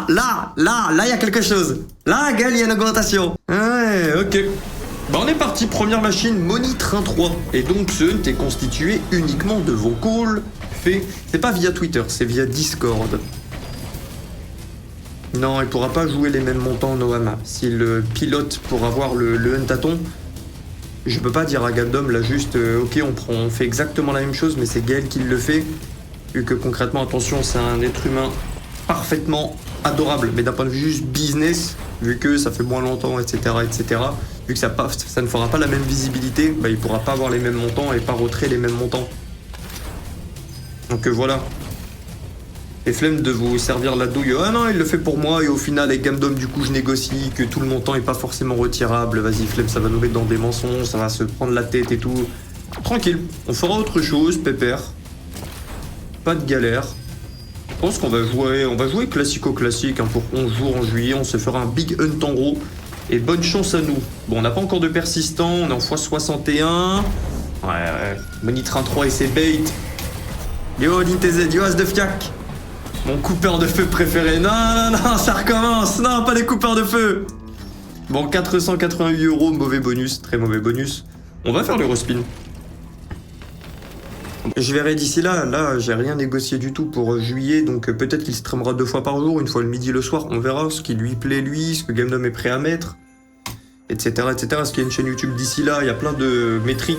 il y a quelque chose. Là, Gaël, il y a une augmentation. Ouais, ok. Bah on est parti, première machine, Money Train 3. Et donc ce hunt est constitué uniquement de vos calls faits. C'est pas via Twitter, c'est via Discord. Non, il pourra pas jouer les mêmes montants Noam. S'il pilote pour avoir le hunt-a-ton, je peux pas dire à Gandom là juste ok on fait exactement la même chose mais c'est Gaël qui le fait. Vu que concrètement, attention, c'est un être humain parfaitement adorable. Mais d'un point de vue juste business, vu que ça fait moins longtemps, etc., vu que ça ne fera pas la même visibilité, bah, il pourra pas avoir les mêmes montants et pas retrait les mêmes montants. Donc voilà. Et flemme de vous servir la douille. Ah non, il le fait pour moi et au final, avec Gamdom, du coup, je négocie que tout le montant est pas forcément retirable. Vas-y, flemme, ça va nous mettre dans des mensonges, ça va se prendre la tête et tout. Tranquille, on fera autre chose, pépère. Pas de galère. Je pense qu'on va jouer classico-classique hein, pour 11 jours en juillet. On se fera un big hunt en gros. Et bonne chance à nous. Bon, on n'a pas encore de persistant, on est en x61. Ouais. Money Train 3 et ses bait. Yo, LinTZ, yo, As de Fiac. Mon coupeur de feu préféré. Non, ça recommence. Non, pas les coupeurs de feu. Bon, 488 €, mauvais bonus, très mauvais bonus. On va faire le respin. Je verrai d'ici là, j'ai rien négocié du tout pour juillet, donc peut-être qu'il streamera 2 fois par jour, une fois le midi et le soir, on verra ce qui lui plaît lui, ce que Gamdom est prêt à mettre, etc. Est-ce qu'il y a une chaîne YouTube d'ici là, il y a plein de métriques.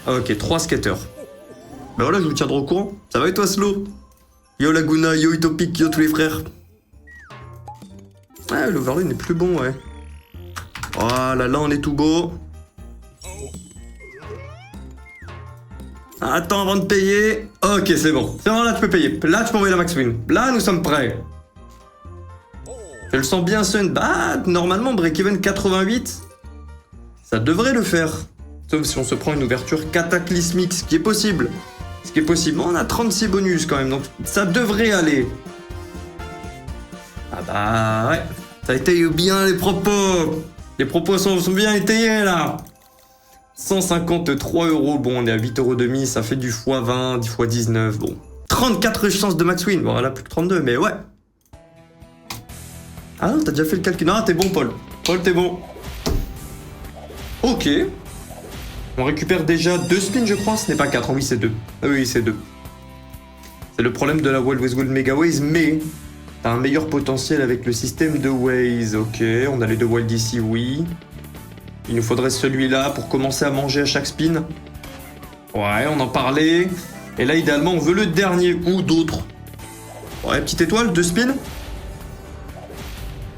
Ok, 3 skaters. Ben voilà, je vous tiendrai au courant. Ça va et toi, Slow? Yo Laguna, yo Utopic, yo tous les frères. Ah, l'overlay n'est plus bon, ouais. Voilà, là on est tout beau. Attends avant de payer. Ok, c'est bon. C'est bon, là tu peux payer. Là tu peux envoyer la max win. Là nous sommes prêts. Je le sens bien, Sun. Bah, normalement, break-even 88. Ça devrait le faire. Sauf si on se prend une ouverture cataclysmique, ce qui est possible. On a 36 bonus quand même, donc ça devrait aller. Ah bah ouais. Ça étaye bien les propos. Les propos sont bien étayés là. 153 €, bon on est à 8,5 €, ça fait du x20, du x19, bon. 34 chances de max win, bon là plus que 32, mais ouais. Ah non, t'as déjà fait le calcul. Non, t'es bon Paul. Paul, t'es bon. Ok. On récupère déjà 2 spins je crois, ce n'est pas 4, oui c'est 2. Ah oui c'est 2. C'est le problème de la Wild West Gold Mega Ways, mais t'as un meilleur potentiel avec le système de Ways. Ok, on a les 2 Wild ici, oui. Il nous faudrait celui-là pour commencer à manger à chaque spin. Ouais, on en parlait. Et là, idéalement, on veut le dernier ou d'autres. Ouais, petite étoile, 2 spins.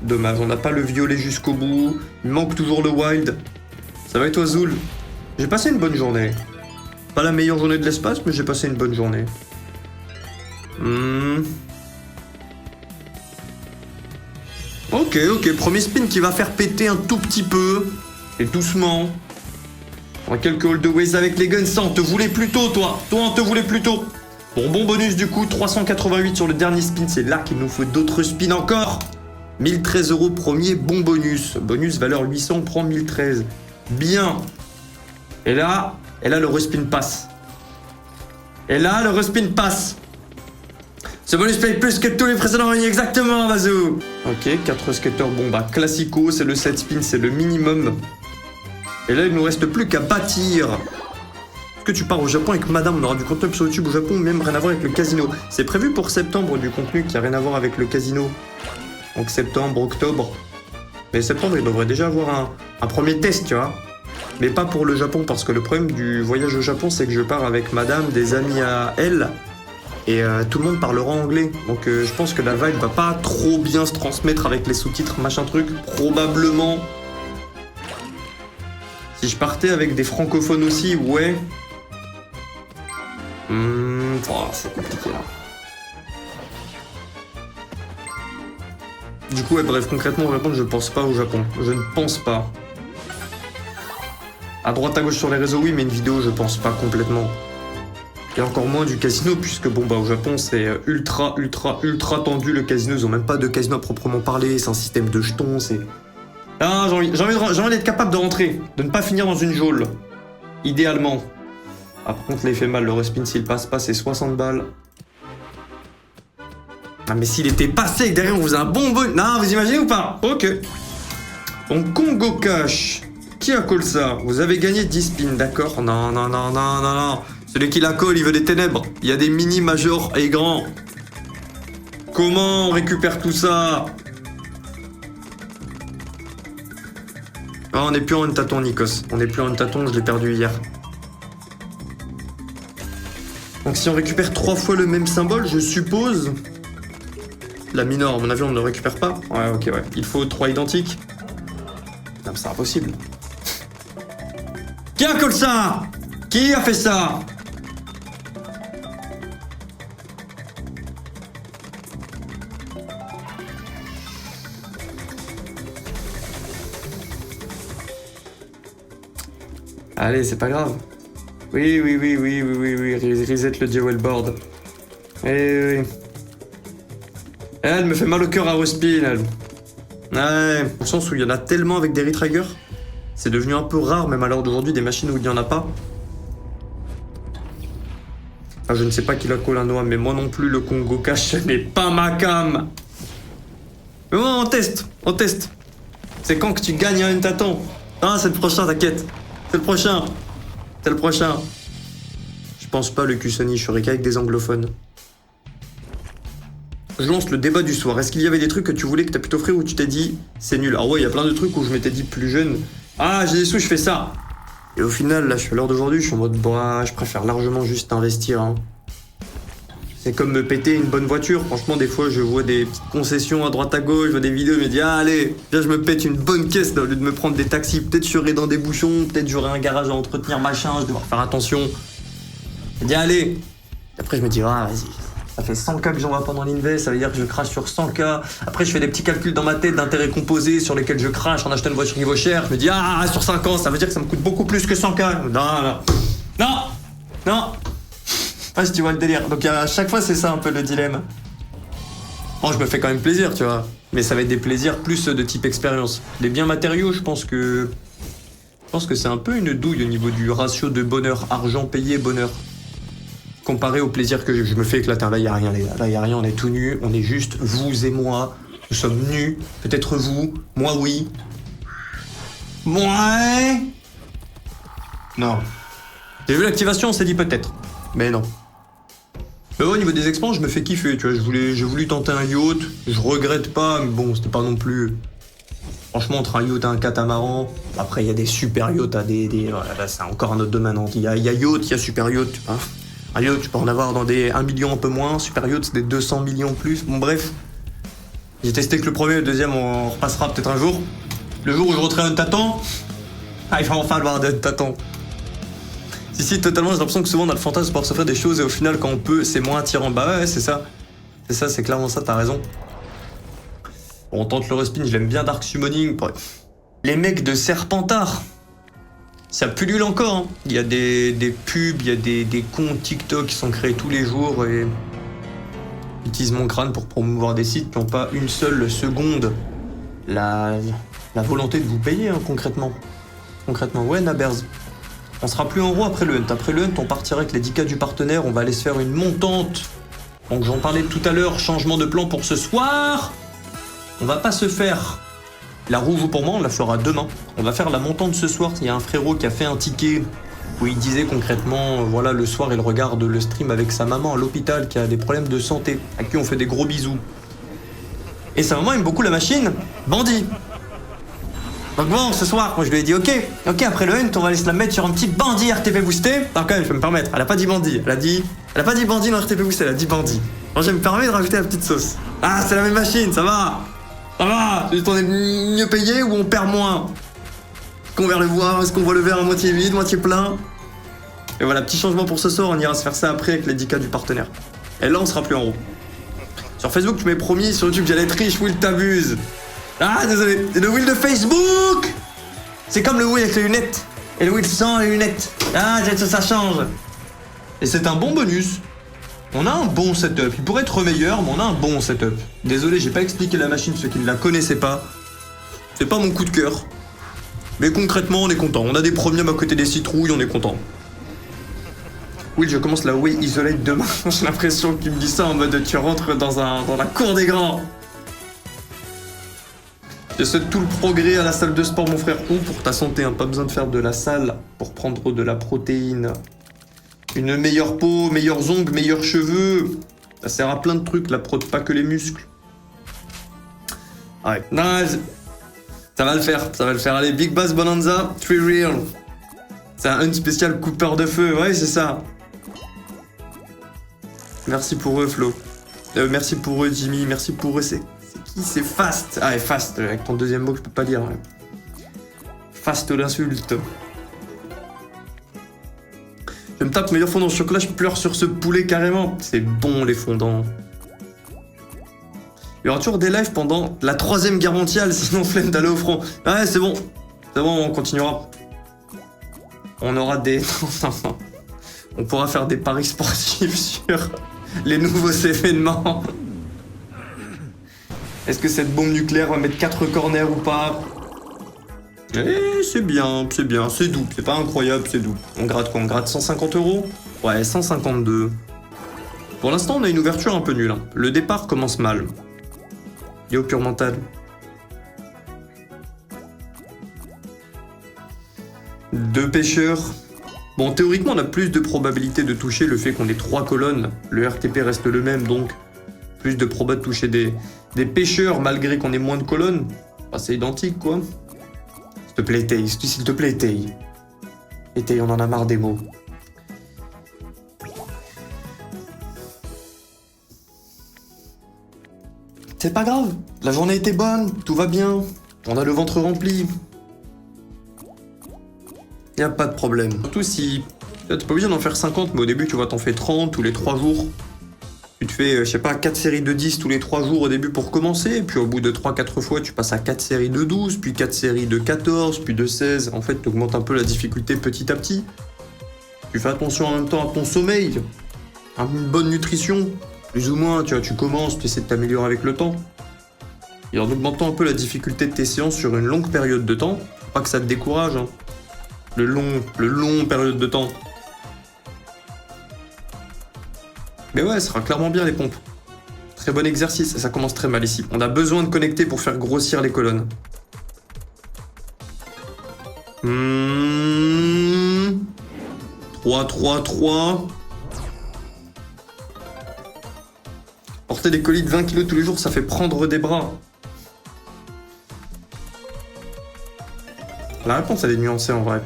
Dommage, on n'a pas le violet jusqu'au bout. Il manque toujours le wild. Ça va et toi, Zoul? J'ai passé une bonne journée. Pas la meilleure journée de l'espace, mais j'ai passé une bonne journée. Ok, premier spin qui va faire péter un tout petit peu. Et doucement. On a quelques hold ways avec les guns. Ça, on te voulait plus tôt, toi. Toi, on te voulait plus tôt. Bon bonus du coup. 388 sur le dernier spin. C'est là qu'il nous faut d'autres spins encore. 1013 € premier. Bon bonus. Bonus valeur 800. On prend 1013. Bien. Et là le respin passe. Ce bonus paye plus que tous les précédents réunis. Exactement, Vazou. Ok, 4 skaters. Bon, bah, classico. C'est le 7 spin. C'est le minimum. Et là, il nous reste plus qu'à bâtir. Est-ce que tu pars au Japon avec madame? On aura du contenu sur YouTube au Japon, même rien à voir avec le casino. C'est prévu pour septembre du contenu qui a rien à voir avec le casino. Donc septembre, octobre. Mais septembre, il devrait déjà avoir un premier test, tu vois. Mais pas pour le Japon, parce que le problème du voyage au Japon, c'est que je pars avec madame, des amis à elle, et tout le monde parlera anglais. Donc je pense que la vibe va pas trop bien se transmettre avec les sous-titres, machin truc, probablement. Si je partais avec des francophones aussi, ouais. C'est compliqué là. Du coup, ouais, bref, concrètement, répondre, je pense pas au Japon. Je ne pense pas. À droite, à gauche sur les réseaux, oui, mais une vidéo, je pense pas complètement. Et encore moins du casino, puisque bon, bah, au Japon, c'est ultra tendu le casino. Ils ont même pas de casino à proprement parler. C'est un système de jetons, c'est. Ah, j'ai envie d'être capable de rentrer, de ne pas finir dans une geôle. Idéalement. Ah, par contre, là, il fait mal. Le respin, s'il passe pas, c'est 60 balles. Ah, mais s'il était passé et que derrière on faisait un bon bonus... Non, vous imaginez ou pas? Ok. En Congo Cash. Qui a call ça? Vous avez gagné 10 spins, d'accord? Non, non, non, non, non, non. Celui qui la call, il veut des ténèbres. Il y a des mini majors et grands. Comment on récupère tout ça? Ah, on n'est plus en tâton, Nikos. On n'est plus en tâton, je l'ai perdu hier. Donc si on récupère 3 fois le même symbole, je suppose... La minor, à mon avis, on ne le récupère pas. Ouais, ok, ouais. Il faut 3 identiques. Non, mais c'est impossible. Qui a collé ça? Qui a fait ça? Allez, c'est pas grave. Oui, reset le jewel board. Oui. Elle me fait mal au cœur à respin, elle. Ouais, au sens où il y en a tellement avec des retriggers. C'est devenu un peu rare, même à l'heure d'aujourd'hui, des machines où il n'y en a pas. Ah, je ne sais pas qui la colle un noix, mais moi non plus, le Congo Cash, ce n'est pas ma cam. Mais bon, on teste. C'est quand que tu gagnes un tâton? Ah, c'est le prochain, t'inquiète. C'est le prochain. Je pense pas, le Kusoni, je serais qu'avec des anglophones. Je lance le débat du soir. Est-ce qu'il y avait des trucs que tu voulais que t'as pu t'offrir où tu t'es dit c'est nul? Alors ouais, il y a plein de trucs où je m'étais dit plus jeune, ah j'ai des sous, je fais ça. Et au final, là, je suis à l'heure d'aujourd'hui, je suis en mode bah, je préfère largement juste investir. Hein. C'est comme me péter une bonne voiture. Franchement, des fois, je vois des petites concessions à droite à gauche, je vois des vidéos, je me dis ah allez, viens, je me pète une bonne caisse là, au lieu de me prendre des taxis. Peut-être je serai dans des bouchons, peut-être j'aurai un garage à entretenir, machin, je vais devoir faire attention. Je dis allez. Et après, je me dis ah vas-y. Ça fait 100K que j'envoie pendant l'invest, ça veut dire que je crache sur 100K. Après, je fais des petits calculs dans ma tête d'intérêts composés sur lesquels je crache en achetant une voiture qui vaut cher. Je me dis, ah, sur 5 ans, ça veut dire que ça me coûte beaucoup plus que 100K. Non. Ouais, si tu vois le délire. Donc, à chaque fois, c'est ça un peu le dilemme. Bon, je me fais quand même plaisir, tu vois. Mais ça va être des plaisirs plus de type expérience. Les biens matériaux, je pense que c'est un peu une douille au niveau du ratio de bonheur. Argent payé, bonheur. Comparé au plaisir que je me fais éclater. Là, il n'y a rien, les gars. Là, il n'y a rien, on est tout nus. On est juste vous et moi. Nous sommes nus. Peut-être vous. Moi, oui. Ouais. Non. J'ai vu l'activation, on s'est dit peut-être. Mais non. Mais ouais, au niveau des expans, je me fais kiffer, tu vois. J'ai voulu tenter un yacht. Je regrette pas, mais bon, c'était pas non plus... Franchement, entre un yacht et un catamaran, après, il y a des super yachts à des... Voilà, là, c'est encore un autre domaine. Il y a yacht, il y a super yacht, hein. Un yacht, tu peux en avoir dans des 1 million un peu moins. Super yacht, c'est des 200 millions plus. Bon, bref. J'ai testé que le premier, le deuxième, on repassera peut-être un jour. Le jour où je retrouve un tâton, il va enfin avoir des tâtons. Si, totalement, j'ai l'impression que souvent on a le fantasme de pouvoir s'offrir des choses et au final, quand on peut, c'est moins attirant. Bah ouais, c'est ça. C'est clairement ça, t'as raison. Bon, on tente le respin, je l'aime bien, Dark Summoning. Les mecs de Serpentard. Ça pullule encore, hein. Il y a des pubs, il y a des comptes TikTok qui sont créés tous les jours et j'utilise mon crâne pour promouvoir des sites qui n'ont pas une seule seconde la volonté de vous payer, hein, concrètement. Concrètement, ouais, Nabers. On sera plus en roue après le hunt. Après le hunt, on partira avec les 10K du partenaire, on va aller se faire une montante. Donc j'en parlais tout à l'heure, changement de plan pour ce soir. On va pas se faire... La roue vaut pour moi, on la fera demain. On va faire la montante ce soir. Il y a un frérot qui a fait un ticket où il disait concrètement, voilà, le soir, il regarde le stream avec sa maman à l'hôpital qui a des problèmes de santé, à qui on fait des gros bisous. Et sa maman aime beaucoup la machine bandit. Donc bon, ce soir, moi je lui ai dit, ok, après le hunt, on va aller se la mettre sur un petit bandit RTP boosté. Non, quand même, je peux me permettre, elle a pas dit bandit. Elle a pas dit bandit dans RTP boosté, elle a dit bandit. Moi, je me permets de rajouter la petite sauce. Ah, c'est la même machine, ça va. Ça va, juste on est mieux payé ou on perd moins? Est-ce qu'on voit le verre à moitié vide, moitié plein? Et voilà, petit changement pour ce soir, on ira se faire ça après avec les 10K du partenaire. Et là, on sera plus en haut. Sur Facebook, tu m'as promis, sur YouTube, j'allais être riche, Will, t'abuses. Ah, désolé, c'est le Will de Facebook. C'est comme le Will avec les lunettes. Et le Will sans les lunettes. Ah, ça change. Et c'est un bon bonus. On a un bon setup, il pourrait être meilleur, mais on a un bon setup. Désolé, j'ai pas expliqué la machine, ceux qui ne la connaissaient pas. C'est pas mon coup de cœur. Mais concrètement, on est content. On a des premiums à côté des citrouilles, on est content. Oui, je commence la Way Isolate demain. J'ai l'impression qu'il me dit ça en mode tu rentres dans la cour des grands. Je souhaite tout le progrès à la salle de sport, mon frère. Ou pour ta santé, hein, pas besoin de faire de la salle pour prendre de la protéine. Une meilleure peau, meilleurs ongles, meilleurs cheveux. Ça sert à plein de trucs, la prot, pas que les muscles. Ouais. Non, ça va le faire, ça va le faire. Allez, Big Bass Bonanza, 3 Real. C'est un spécial coupeur de feu, ouais, c'est ça. Merci pour eux, Flo. Merci pour eux, Jimmy. Merci pour eux, c'est qui? C'est Fast. Ah, et Fast, avec ton deuxième mot que je peux pas dire. Ouais. Fast l'insulte. Je me tape meilleur fondant au chocolat, je pleure sur ce poulet carrément. C'est bon, les fondants. Il y aura toujours des lives pendant la 3e guerre mondiale, sinon flemme d'aller au front. Ouais, c'est bon. C'est bon, on continuera. On aura des... On pourra faire des paris sportifs sur les nouveaux événements. Est-ce que cette bombe nucléaire va mettre 4 corners ou pas? Eh, c'est bien, c'est doux. C'est pas incroyable, c'est doux. On gratte quoi? On gratte 150 €? Ouais, 152. Pour l'instant, on a une ouverture un peu nulle. Hein. Le départ commence mal. Yo, pure mental. Deux pêcheurs. Bon, théoriquement, on a plus de probabilité de toucher le fait qu'on ait 3 colonnes. Le RTP reste le même, donc plus de proba de toucher des pêcheurs malgré qu'on ait moins de colonnes. Bah, c'est identique, quoi. S'il te plaît, Tay. S'il te plaît, Tay. Et Tay, on en a marre des mots. C'est pas grave. La journée était bonne. Tout va bien. On a le ventre rempli. Y a pas de problème. Surtout si... T'es pas obligé d'en faire 50, mais au début, tu vois, t'en fais 30 tous les 3 jours. Tu te fais, je sais pas, 4 séries de 10 tous les 3 jours au début pour commencer, puis au bout de 3-4 fois, tu passes à 4 séries de 12, puis 4 séries de 14, puis de 16. En fait, tu augmentes un peu la difficulté petit à petit. Tu fais attention en même temps à ton sommeil, à une bonne nutrition, plus ou moins, tu vois, tu commences, tu essaies de t'améliorer avec le temps. Et en augmentant un peu la difficulté de tes séances sur une longue période de temps, faut pas que ça te décourage, hein. Le long période de temps. Mais ouais, ça sera clairement bien les pompes. Très bon exercice, ça commence très mal ici. On a besoin de connecter pour faire grossir les colonnes. 3. Porter des colis de 20 kg tous les jours, ça fait prendre des bras. La réponse, elle est nuancée en vrai.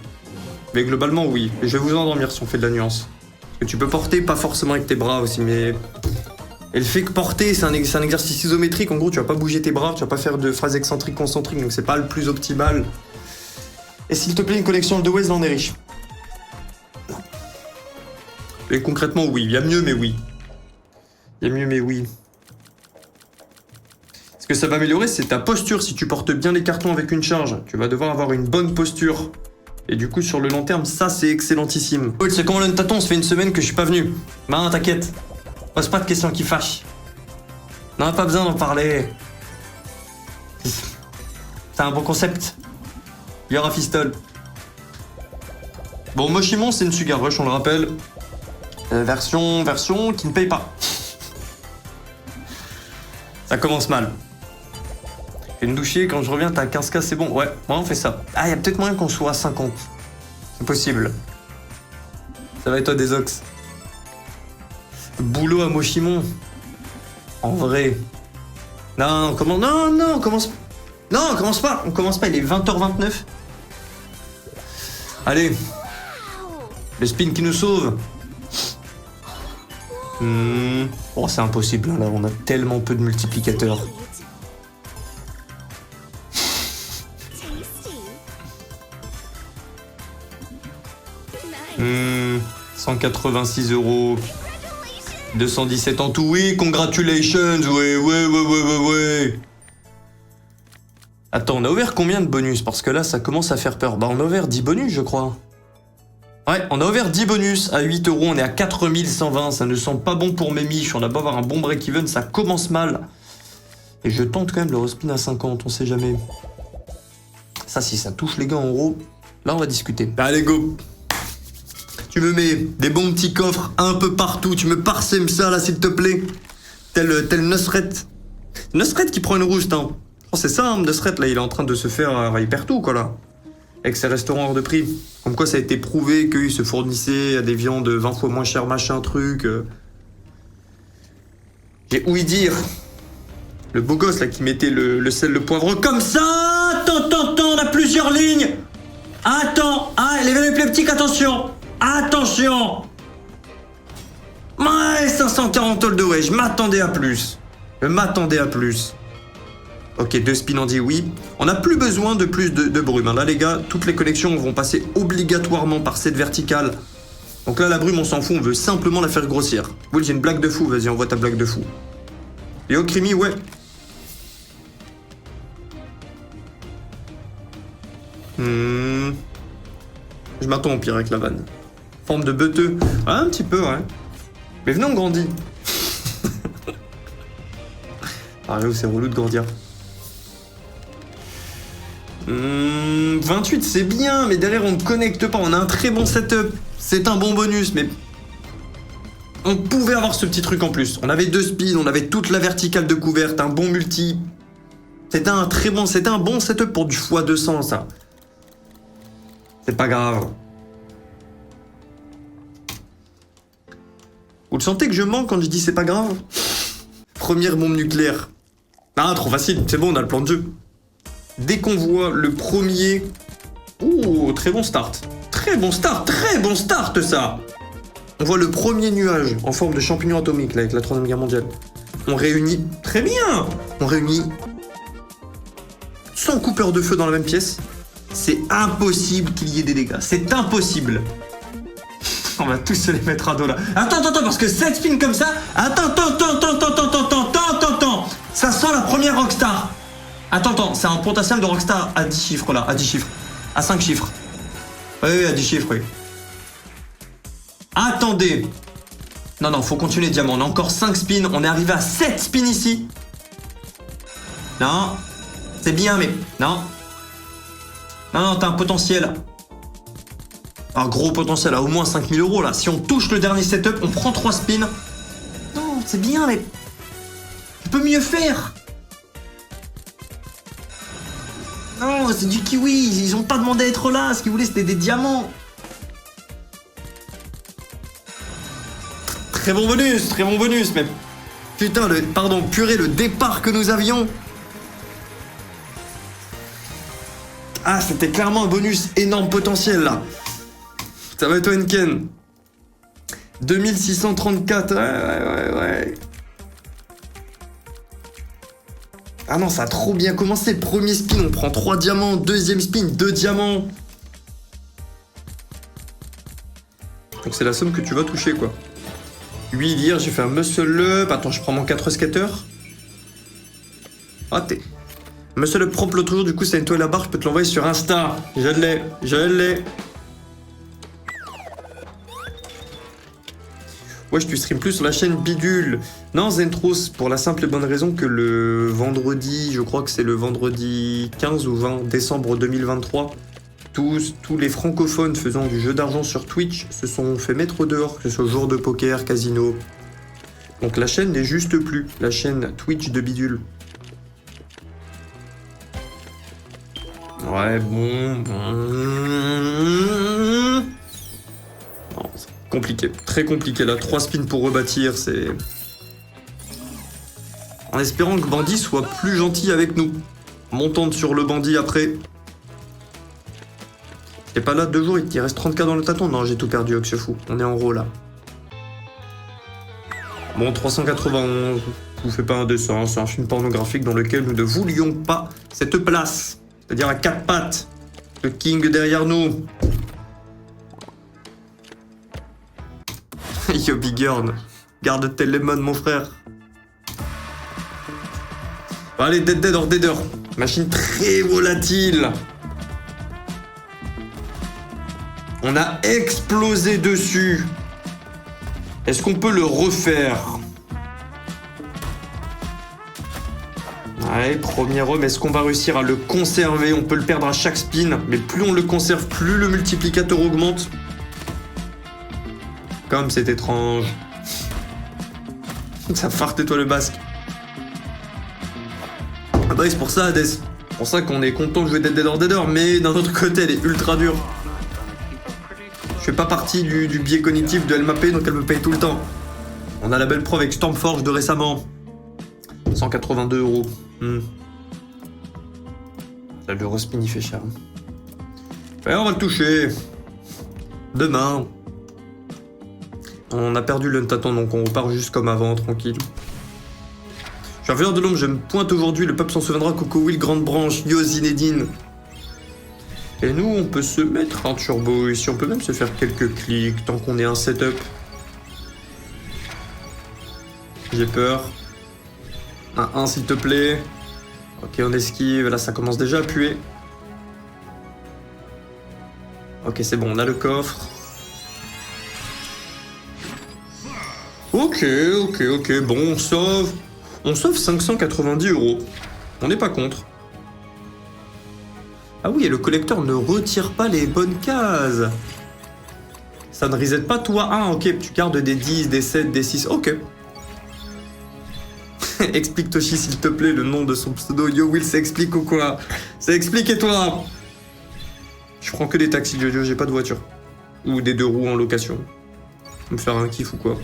Mais globalement, oui. Et je vais vous endormir si on fait de la nuance. Parce que tu peux porter, pas forcément avec tes bras aussi, mais... Et le fait que porter, c'est un exercice isométrique. En gros, tu vas pas bouger tes bras, tu vas pas faire de phrases excentriques, concentriques, donc c'est pas le plus optimal. Et s'il te plaît, une connexion de Waze, là, on est riche. Et concrètement, oui. Il y a mieux, mais oui. Il y a mieux, mais oui. Ce que ça va améliorer, c'est ta posture. Si tu portes bien les cartons avec une charge, tu vas devoir avoir une bonne posture. Et du coup, sur le long terme, ça, c'est excellentissime. Oh, c'est comment le tâton, ça fait une semaine que je suis pas venu. Ben, t'inquiète. Pose pas de questions qui fâchent. Non, pas besoin d'en parler. C'est un bon concept. Il y aura Fistol. Bon, Moshimon, c'est une Sugar Rush, on le rappelle. Version qui ne paye pas. Ça commence mal. Une douchée, quand je reviens, t'as 15K, c'est bon. Ouais, on fait ça. Ah, il y a peut-être moyen qu'on soit à 50. C'est possible. Ça va être toi des ox. Boulot à Moshimon. En vrai. Non, comment... Non, on commence... Non, on commence pas. On commence pas, il est 20h29. Allez. Le spin qui nous sauve. Oh, c'est impossible, là, on a tellement peu de multiplicateurs. 186 €. 217 en tout, oui, congratulations, ouais. Attends, on a ouvert combien de bonus? Parce que là, ça commence à faire peur. Bah, on a ouvert 10 bonus, je crois. Ouais, on a ouvert 10 bonus à 8 €, on est à 4120, ça ne sent pas bon pour mes miches, on a beau avoir un bon break-even, ça commence mal. Et je tente quand même le respin à 50, on sait jamais. Ça, si ça touche les gars en euros, là on va discuter. Allez, go. Tu me mets des bons petits coffres un peu partout. Tu me parsèmes ça, là, s'il te plaît. Tel Nusret. Nusret qui prend une rouste, hein. Oh, c'est ça, hein, Nusret, là, il est en train de se faire... il perd tout, quoi, là. Avec ses restaurants hors de prix. Comme quoi, ça a été prouvé qu'il se fournissait à des viandes 20 fois moins chères, machin, truc. J'ai ouï dire... Le beau gosse, là, qui mettait le sel, le poivre comme ça. Attends, on a plusieurs lignes. Attends, les petits, attention. Attention. Ouais, 540 all de way, je m'attendais à plus. Ok, 2 spins en dit oui. On n'a plus besoin de plus de brume. Là, les gars, toutes les collections vont passer obligatoirement par cette verticale. Donc là, la brume, on s'en fout, on veut simplement la faire grossir. Oui, j'ai une blague de fou, vas-y, envoie ta blague de fou. Léo Crimi, ouais. Je m'attends au pire avec la vanne. Forme de beuteux. Ah, un petit peu, ouais. Mais venez, on grandit. Arrête, c'est relou de grandir. 28, c'est bien, mais derrière, on ne connecte pas. On a un très bon setup. C'est un bon bonus, mais... On pouvait avoir ce petit truc en plus. On avait 2 spins, on avait toute la verticale de couverte, un bon multi. C'était un bon setup pour du x200, ça. C'est pas grave. Vous le sentez que je mens quand je dis c'est pas grave? Première bombe nucléaire. Ah, trop facile, c'est bon, on a le plan de jeu. Dès qu'on voit le premier... Ouh, très bon start, ça. On voit le premier nuage en forme de champignon atomique, là, avec la 3e guerre mondiale. On réunit... Très bien. On réunit 100 coupeurs de feu dans la même pièce. C'est impossible qu'il y ait des dégâts. C'est impossible. On va tous se les mettre à dos, là. Attends, parce que 7 spins comme ça... Attends. Ça sent la première Rockstar. Attends, c'est un potentiel de Rockstar à 10 chiffres, là. À 10 chiffres. À 5 chiffres. Oui, à 10 chiffres, oui. Attendez. Non, faut continuer, diamant. On a encore 5 spins. On est arrivé à 7 spins ici. Non. C'est bien, mais... Non, t'as un potentiel. Un gros potentiel à au moins 5000 €, là. Si on touche le dernier setup, on prend 3 spins. Non, c'est bien, mais... Je peux mieux faire. Non, c'est du kiwi. Ils ont pas demandé à être là. Ce qu'ils voulaient, c'était des diamants. Très bon bonus, mais... Putain, le départ que nous avions... Ah, c'était clairement un bonus énorme potentiel, là. Ça va, toi, Enken? 2634, ouais. Ah non, ça a trop bien commencé. Premier spin, on prend 3 diamants. Deuxième spin, 2 diamants. Donc c'est la somme que tu vas toucher, quoi. 8 hier, j'ai fait un muscle up. Attends, je prends mon 4 skater. Ah, Muscle up propre l'autre jour, du coup, ça nettoie la barre. Je peux te l'envoyer sur Insta. Je l'ai. Ouais, tu stream plus sur la chaîne Bidule. Non, Zentros, pour la simple et bonne raison que le vendredi, je crois que c'est le vendredi 15 ou 20 décembre 2023, tous les francophones faisant du jeu d'argent sur Twitch se sont fait mettre dehors, que ce soit jour de poker, casino. Donc la chaîne n'est juste plus la chaîne Twitch de Bidule. Ouais, bon... Non, c'est compliqué, très compliqué là. 3 spins pour rebâtir, c'est... En espérant que Bandit soit plus gentil avec nous. Montante sur le Bandit après. T'es pas là 2 jours, il te reste 30K dans le tâton. Non, j'ai tout perdu, Ox fou. On est en gros là. Bon, 391, je vous fais pas un dessin, c'est un film pornographique dans lequel nous ne voulions pas cette place. C'est-à-dire à 4 pattes. Le King derrière nous. Yo Big Earn, garde tes lemons mon frère. Bon, allez, dead or deader. Machine très volatile. On a explosé dessus. Est-ce qu'on peut le refaire? Ouais, premier homme, est-ce qu'on va réussir à le conserver? On peut le perdre à chaque spin, mais plus on le conserve, plus le multiplicateur augmente. Comme c'est étrange. Ça farte toi le basque. Ah bah c'est pour ça Hades. C'est pour ça qu'on est content de jouer Dead or Deader, mais d'un autre côté elle est ultra dure. Je fais pas partie du biais cognitif de elle m'a payé, donc elle me paye tout le temps. On a la belle preuve avec Stormforge de récemment. 182 €. Le respin il fait cher. Ouais, on va le toucher. Demain. On a perdu le Ntaton, donc on repart juste comme avant, tranquille. Je suis un veilleur de l'ombre, je me pointe aujourd'hui, le peuple s'en souviendra, Coco Will, Grande Branche, Yo Zinedine. Et nous, on peut se mettre un turbo ici, on peut même se faire quelques clics tant qu'on est un setup. J'ai peur. Un s'il te plaît. Ok, on esquive, là ça commence déjà à puer. Ok, c'est bon, on a le coffre. Ok, bon, on sauve 590 €. On n'est pas contre. Ah oui, et le collecteur ne retire pas les bonnes cases. Ça ne reset pas toi. Ah, ok, tu gardes des 10, des 7, des 6, ok. Explique Toshi s'il te plaît le nom de son pseudo. Yo Will, ça explique ou quoi? Ça explique et toi? Je prends que des taxis Jojo, j'ai pas de voiture. Ou des 2 roues en location. Me faire un kiff ou quoi.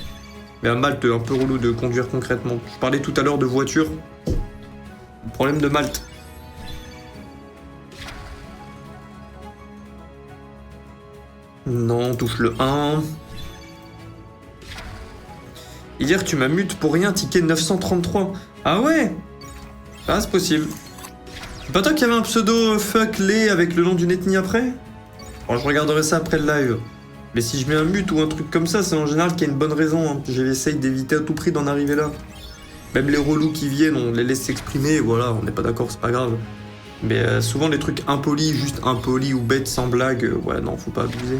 Mais à Malte, un peu relou de conduire concrètement. Je parlais tout à l'heure de voiture. Le problème de Malte. Non, on touche le 1. Hier, tu m'as mute pour rien, ticket 933. Ah ouais? Ah, c'est possible. C'est pas toi qui avait un pseudo fuck les avec le nom d'une ethnie après? Bon, je regarderai ça après le live. Mais si je mets un mute ou un truc comme ça, c'est en général qu'il y a une bonne raison. Hein. J'essaye d'éviter à tout prix d'en arriver là. Même les relous qui viennent, on les laisse s'exprimer, voilà, on n'est pas d'accord, c'est pas grave. Mais souvent les trucs impolis, juste impolis ou bêtes sans blague, ouais, non, faut pas abuser.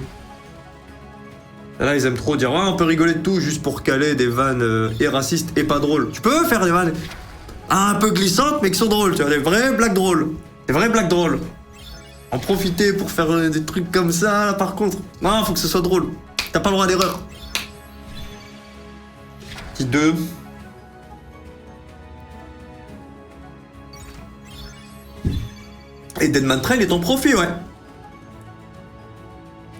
Là, ils aiment trop dire, ouais, on peut rigoler de tout juste pour caler des vannes et racistes et pas drôles. Tu peux faire des vannes un peu glissantes, mais qui sont drôles, tu vois, des vraies blagues drôles. Des vraies blagues drôles. En profiter pour faire des trucs comme ça, là, par contre. Non, faut que ce soit drôle. T'as pas le droit à l'erreur. Petit 2. Et Deadman Trail est en profit, ouais.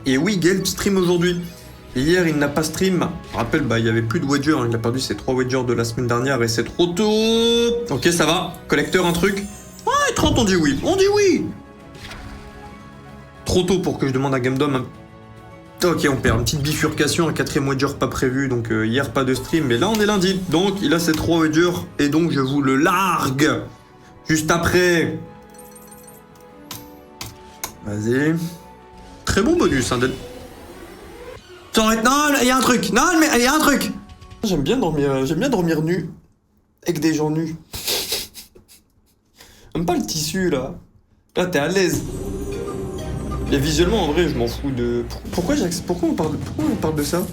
Et oui, Gaël stream aujourd'hui. Hier, il n'a pas stream. Je rappelle, bah, il y avait plus de wagers. Hein. Il a perdu ses 3 wagers de la semaine dernière et c'est trop tôt. Ok, ça va. Collecteur, un truc. Ouais, 30, on dit oui. On dit oui. Trop tôt pour que je demande à GameDom. Ok, on perd une petite bifurcation, un 4ème wager pas prévu. Donc hier, pas de stream. Mais là, on est lundi. Donc, il a ses 3 wagers. Et donc, je vous le largue. Juste après. Vas-y. Très bon bonus, hein, non, il y a un truc. Non, mais il y a un truc. J'aime bien dormir nu. Avec des gens nus. J'aime pas le tissu, là. Là, t'es à l'aise. Et visuellement, en vrai, je m'en fous de... Pourquoi on parle de ça?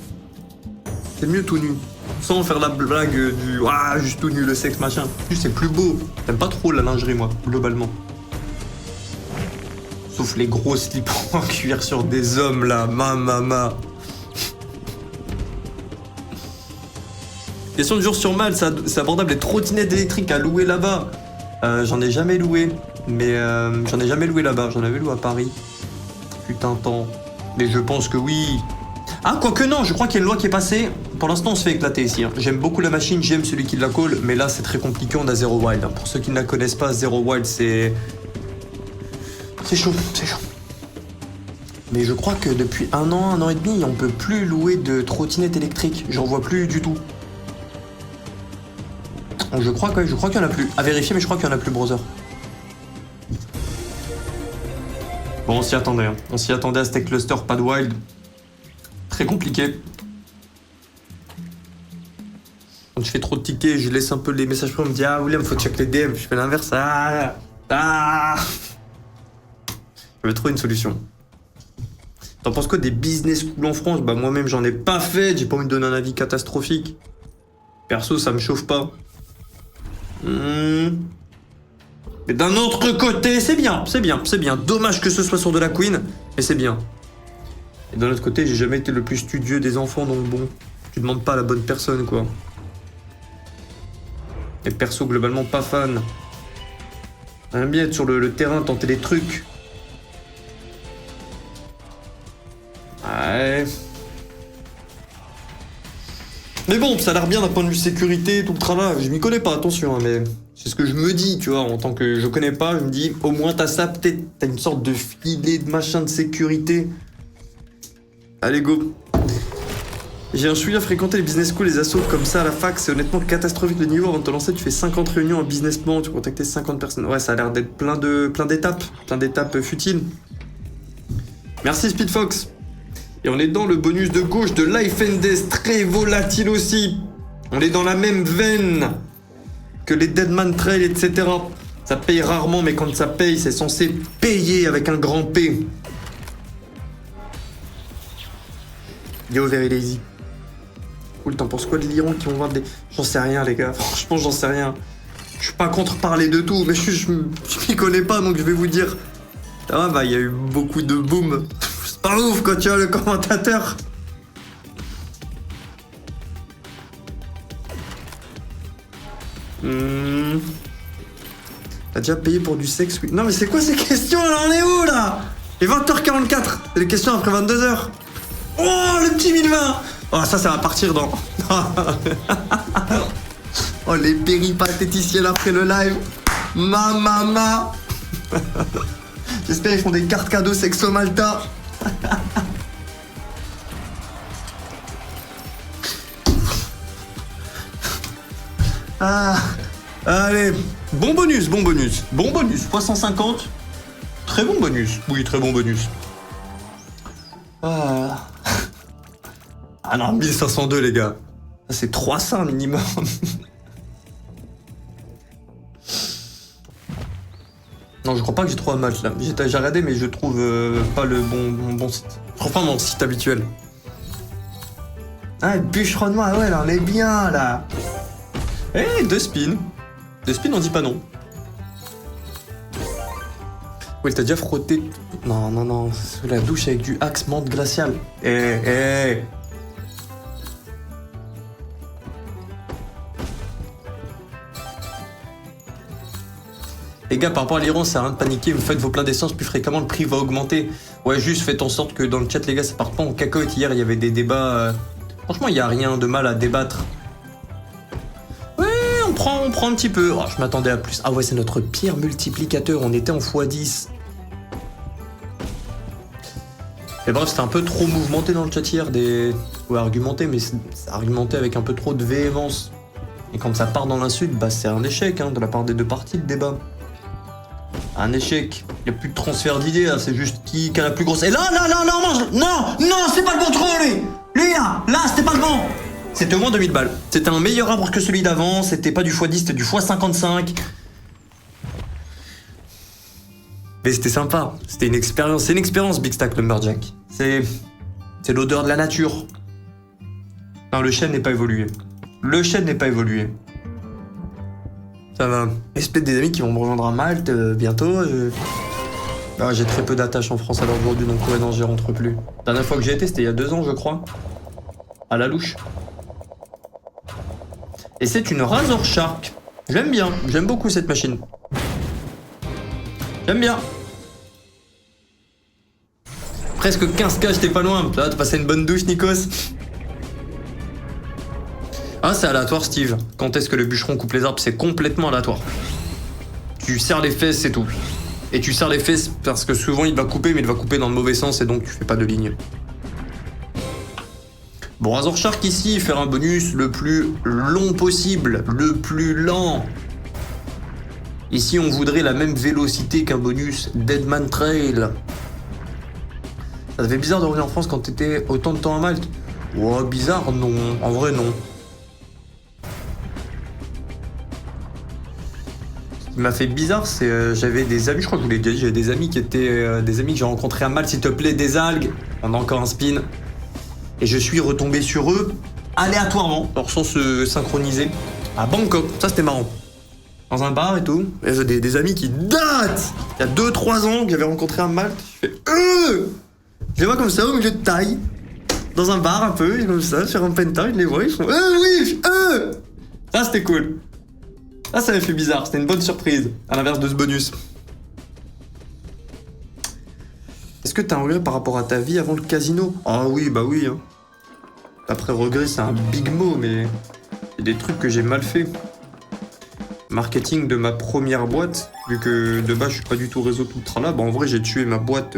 C'est mieux tout nu. Sans faire la blague du... Ah, juste tout nu, le sexe, machin. Juste, c'est plus beau. J'aime pas trop la lingerie, moi, globalement. Sauf les gros slips en cuir sur des hommes, là. Ma. Question de jour sur Malte, c'est abordable les trottinettes électriques à louer là-bas. J'en ai jamais loué, mais j'en ai jamais loué là-bas. J'en avais loué à Paris. Putain de temps. Mais je pense que oui. Ah, quoique non, je crois qu'il y a une loi qui est passée. Pour l'instant, on se fait éclater ici. Hein. J'aime beaucoup la machine, j'aime celui qui la colle, mais là, c'est très compliqué, on a Zero Wild. Hein. Pour ceux qui ne la connaissent pas, Zero Wild, c'est chaud, c'est chaud. Mais je crois que depuis un an et demi, on peut plus louer de trottinettes électriques. J'en vois plus du tout. Je crois qu'il y en a plus. À vérifier, mais je crois qu'il y en a plus, brother. Bon, on s'y attendait. Hein. On s'y attendait à Steak Cluster, pas de wild. Très compliqué. Quand je fais trop de tickets, je laisse un peu les messages pour me dire ah William, faut check les DM. Je fais l'inverse. Je vais trouver une solution. T'en penses quoi des business schools en France? Bah moi-même j'en ai pas fait. J'ai pas envie de donner un avis catastrophique. Perso, ça me chauffe pas. Mais d'un autre côté, c'est bien. Dommage que ce soit sur de la Queen, mais c'est bien. Et d'un autre côté, j'ai jamais été le plus studieux des enfants, donc bon, tu demandes pas à la bonne personne, quoi. Et perso, globalement, pas fan. J'aime bien être sur le terrain, tenter des trucs. Ouais. Mais bon, ça a l'air bien d'un point de vue sécurité, tout le travail. Je m'y connais pas, attention, hein, mais c'est ce que je me dis, tu vois. En tant que je connais pas, je me dis, au moins t'as ça, peut-être t'as une sorte de filet de machin de sécurité. Allez, go. J'ai un chouïa fréquenté les business schools, les assos comme ça à la fac, c'est honnêtement catastrophique le niveau. Avant de te lancer, tu fais 50 réunions en business plan, tu contactais 50 personnes. Ouais, ça a l'air d'être plein d'étapes futiles. Merci Speedfox. Et on est dans le bonus de gauche de Life and Death, très volatile aussi. On est dans la même veine que les Deadman Trail, etc. Ça paye rarement, mais quand ça paye, c'est censé payer avec un grand P. Yo, very lazy. Cool, t'en penses quoi de Lyon qui vont voir des... J'en sais rien, les gars. Franchement, j'en sais rien. Je suis pas contre parler de tout, mais je m'y connais pas, donc je vais vous dire. Ah bah, il y a eu beaucoup de boom. C'est pas ouf quand tu vois le commentateur. T'as déjà payé pour du sexe? Oui. Non mais c'est quoi ces questions là? On est où là? Il est 20h44. C'est les questions après 22h. Oh le petit 1020. Oh ça va partir dans... Oh les péripatéticiels après le live. Mama. J'espère qu'ils font des cartes cadeaux Sexo Malta. Ah, allez, bon bonus. Fois 150. Très bon bonus. Oui, très bon bonus. Ah non, 1502 les gars. C'est 300 minimum. Non, je crois pas que j'ai trouvé un match là. J'ai regardé, mais je trouve pas le bon site. Je trouve pas mon site habituel. Ah, bûcheronnement, ah ouais, là, on est bien là. Eh, 2 spins. 2 spins, on dit pas non. Ouais, t'as déjà frotté. Non. Sous la douche avec du Axe menthe glacial. Eh. Les gars, par rapport à l'Iran, ça sert à rien de paniquer, vous faites vos pleins d'essence plus fréquemment, le prix va augmenter. Ouais, juste faites en sorte que dans le chat, les gars, ça parte pas en cacahuète. Hier, il y avait des débats. Franchement, il y a rien de mal à débattre. Ouais, on prend un petit peu. Oh, je m'attendais à plus. Ah ouais, c'est notre pire multiplicateur, on était en x10. Et bref, c'était un peu trop mouvementé dans le chat hier. Ouais, argumenté, mais c'est argumenté avec un peu trop de véhémence. Et quand ça part dans l'insulte, bah c'est un échec hein, de la part des deux parties, le débat. Un échec. Il n'y a plus de transfert d'idées, là. C'est juste qui a la plus grosse... Et là, non, c'est pas le bon trou, lui, là, c'était pas le bon. C'était au moins 2000 balles. C'était un meilleur arbre que celui d'avant, c'était pas du x10, c'était du x55. Mais c'était sympa, c'était une expérience. C'est une expérience, Big Stack Lumberjack. C'est l'odeur de la nature. Non, le chêne n'est pas évolué. Ça va. Et c'est peut-être des amis qui vont me rejoindre à Malte bientôt. Ah, j'ai très peu d'attaches en France à l'heure d'aujourd'hui, donc ouais, non, j'y rentre plus. La dernière fois que j'ai été, c'était il y a 2 ans, je crois. À la louche. Et c'est une Razor Shark. J'aime bien, j'aime beaucoup cette machine. J'aime bien. Presque 15K, j'étais pas loin. Là, t'as passé une bonne douche, Nikos. Ah, c'est aléatoire, Steve. Quand est-ce que le bûcheron coupe les arbres? C'est complètement aléatoire. Tu serres les fesses, c'est tout. Et tu serres les fesses parce que souvent il va couper, mais il va couper dans le mauvais sens et donc tu fais pas de ligne. Bon, Razor Shark ici, faire un bonus le plus long possible, le plus lent. Ici, on voudrait la même vélocité qu'un bonus Deadman Trail. Ça te fait bizarre de revenir en France quand t'étais autant de temps à Malte? Ouais, bizarre, non. En vrai, non. Ce qui m'a fait bizarre, c'est j'avais des amis, je crois que je vous l'ai déjà dit, j'avais des amis qui étaient des amis que j'ai rencontrés à Malte, s'il te plaît, des algues. On a encore un spin. Et je suis retombé sur eux aléatoirement, alors sans se synchroniser, à Bangkok. Ça, c'était marrant. Dans un bar et tout. Et j'ai des amis qui datent il y a 2-3 ans que j'avais rencontré à Malte. Je fais Je les vois comme ça au milieu de taille. Dans un bar un peu, comme ça, sur un penthouse, je les vois, ils font oui, Ça c'était cool. Ça m'a fait bizarre, c'était une bonne surprise, à l'inverse de ce bonus. Est-ce que t'as un regret par rapport à ta vie avant le casino? Ah oui, bah oui. Hein. Après regret, c'est un big mot, mais il y a des trucs que j'ai mal fait. Marketing de ma première boîte, vu que de base je suis pas du tout réseau tout le tralala, bah en vrai j'ai tué ma boîte.